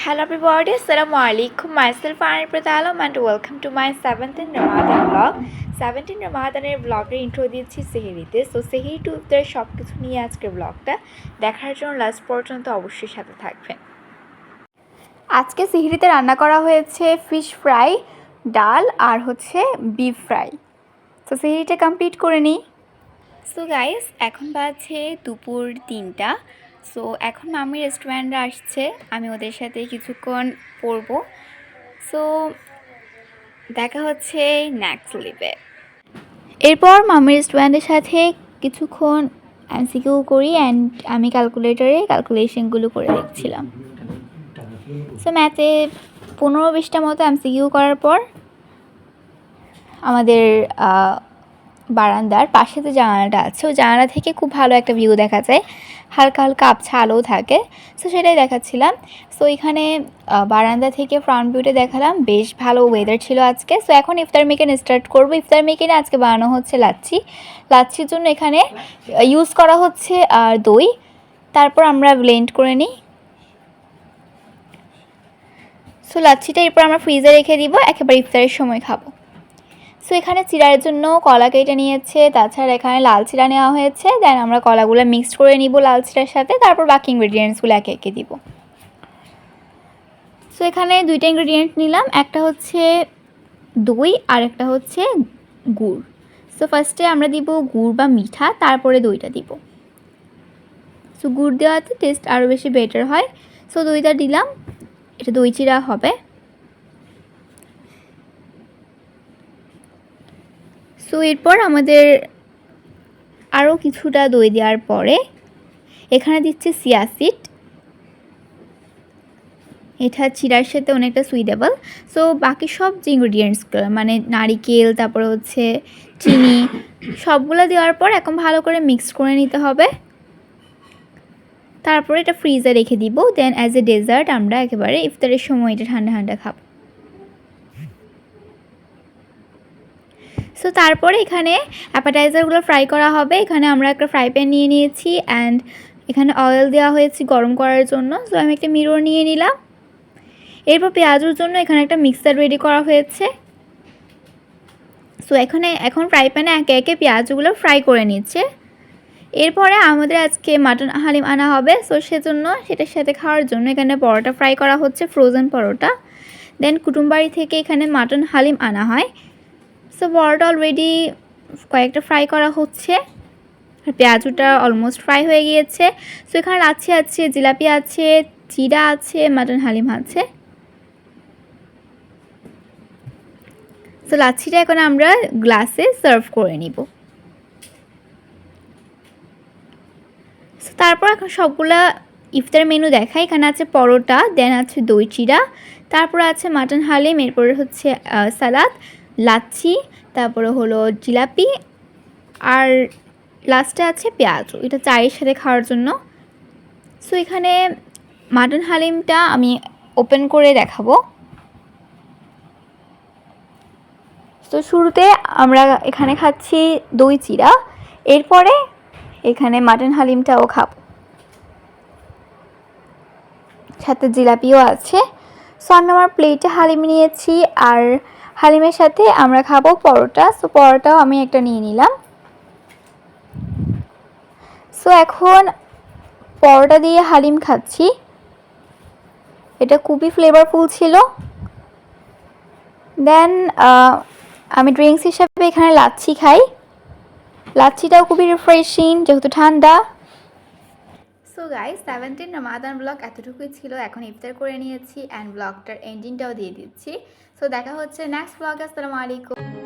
Hello everybody, Assalamu alaikum. Myself Anil Pratalom and welcome to my 17th Ramadan vlog. 17 রমাদানের ব্লগের intro দিয়েছি সেহরিতে। So সেহরি two ইফতার সব কিছু নিয়ে আজকের ব্লগটা দেখার জন্য লাস্ট পর্যন্ত অবশ্যই সাথে থাকবেন। আজকে সেহরিতে রান্না করা হয়েছে ফিশ ফ্রাই, ডাল আর হচ্ছে বিফ ফ্রাই। সো সেহরিটা কমপ্লিট করে নিই। সো গাইস, এখন বাজে দুপুর 3টা। সো এখন মামি রেস্টুরেন্টে আসছে, আমি ওদের সাথে কিছুক্ষণ পড়বো। সো দেখা হচ্ছে নেক্সট লিভে। এরপর মামি রেস্টুরেন্টের সাথে কিছুক্ষণ এমসিকিউ করি অ্যান্ড আমি ক্যালকুলেটরে ক্যালকুলেশনগুলো করে দেখছিলাম। সো ম্যাথে 15-20টা মতো এমসিকিউ করার পর আমাদের বারান্দার পাশে যে জানালাটা আছে ওই জানালা থেকে খুব ভালো একটা ভিউ দেখা যায়, হালকা হালকা আবছা আলোও থাকে। সো সেটাই দেখাচ্ছিলাম। সো এখানে বারান্দা থেকে ফ্রন্ট ভিউটা দেখালাম, বেশ ভালো ওয়েদার ছিল আজকে। সো এখন ইফতার মেকিং স্টার্ট করব। ইফতার মেকিংয়ে আজকে বানানো হচ্ছে লাচ্ছি। লাচ্ছির জন্য এখানে ইউজ করা হচ্ছে দই, তারপর আমরা ব্লেন্ড করে নিই। সো লাচ্ছিটা এরপর আমরা ফ্রিজে রেখে দিব, একেবারে ইফতারের সময় খাবো। সো এখানে চিড়ার জন্য কলা কেটে নিয়েছে, তাছাড়া এখানে লাল চিড়া নেওয়া হয়েছে। দেন আমরা কলাগুলো মিক্সড করে নিব লাল চিড়ার সাথে, তারপর বাকি ইনগ্রিডিয়েন্টসগুলো একে একে দিব। সো এখানে দুইটা ইনগ্রিডিয়েন্ট নিলাম, একটা হচ্ছে দই আর একটা হচ্ছে গুড়। সো ফার্স্টে আমরা দিব গুড় বা মিঠা, তারপরে দইটা দিব। সো গুড় দেওয়াতে টেস্ট আরও বেশি বেটার হয়। সো দইটা দিলাম, এটা দই চিড়া হবে। সো এরপর আমাদের আরও কিছুটা দই দেওয়ার পরে এখানে দিচ্ছি চিয়া সিড। এটা চিড়ার সাথে অনেকটা সুইটেবল। সো বাকি সব যে ইনগ্রিডিয়েন্টসগুলো মানে নারিকেল, তারপরে হচ্ছে চিনি, সবগুলো দেওয়ার পর এখন ভালো করে মিক্স করে নিতে হবে। তারপরে এটা ফ্রিজে রেখে দিব। দেন অ্যাজ এ ডেজার্ট আমরা একেবারে ইফতারের সময় এটা ঠান্ডা ঠান্ডা খাবো। সো তারপরে এখানে অ্যাপাটাইজারগুলো ফ্রাই করা হবে। এখানে আমরা একটা ফ্রাই প্যান নিয়ে নিয়েছি অ্যান্ড এখানে অয়েল দেওয়া হয়েছে গরম করার জন্য। সো আমি একটা মিরর নিয়ে নিলাম। এরপর পেঁয়াজের জন্য এখানে একটা মিক্সার রেডি করা হয়েছে। সো এখন ফ্রাই প্যানে একে একে পেঁয়াজগুলো ফ্রাই করে নিচ্ছে। এরপরে আমাদের আজকে মাটন হালিম আনা হবে। সো সেজন্য সেটার সাথে খাওয়ার জন্য এখানে পরোটা ফ্রাই করা হচ্ছে, ফ্রোজেন পরোটা। দেন কুটুমবাড়ি থেকে এখানে মাটন হালিম আনা হয়। সো পরোটা অলরেডি কয়েকটা ফ্রাই করা হচ্ছে, আর পেঁয়াজটা অলমোস্ট ফ্রাই হয়ে গিয়েছে। সো এখানে লাচ্ছি আছে, জিলাপি আছে, চিড়া আছে, মাটন হালিম আছে। সো লাচ্ছিটা এখন আমরা গ্লাসে সার্ভ করে নিব। সো তারপর এখন সবগুলা ইফতার মেনু দেখাই। এখানে আছে পরোটা, দেন আছে দই চিড়া, তারপর আছে মাটন হালিম, এরপরে হচ্ছে সালাদ, লাচ্ছি, তারপরে হলো জিলাপি, আর লাস্টে আছে পেঁয়াজু। এটা চায়ের সাথে খাওয়ার জন্য। সো এখানে মাটন হালিমটা আমি ওপেন করে দেখাবো। তো শুরুতে আমরা এখানে খাচ্ছি দই চিড়া, এরপরে এখানে মাটন হালিমটাও খাবো, সাথে জিলাপিও আছে। সো আমি আমার প্লেটে হালিম নিয়েছি আর হালিমের সাথে আমরা খাবো পরোটা। সো পরোটাও আমি একটা নিয়ে নিলাম। সো এখন পরোটা দিয়ে হালিম খাচ্ছি, এটা খুবই ফ্লেভারফুল ছিল। দেন আমি ড্রিঙ্কস হিসাবে এখানে লাচ্ছি খাই। লাচ্ছিটাও খুবই রিফ্রেশিং যেহেতু ঠান্ডা। সো গাইস, 17 রমাদান ব্লগ এতটুকুই ছিল। এখন ইফতার করে নিয়েছি অ্যান্ড ব্লগটার এন্ডিংটাও দিয়ে দিচ্ছি। সো দেখা হচ্ছে নেক্সট ব্লগে। আসসালামু আলাইকুম।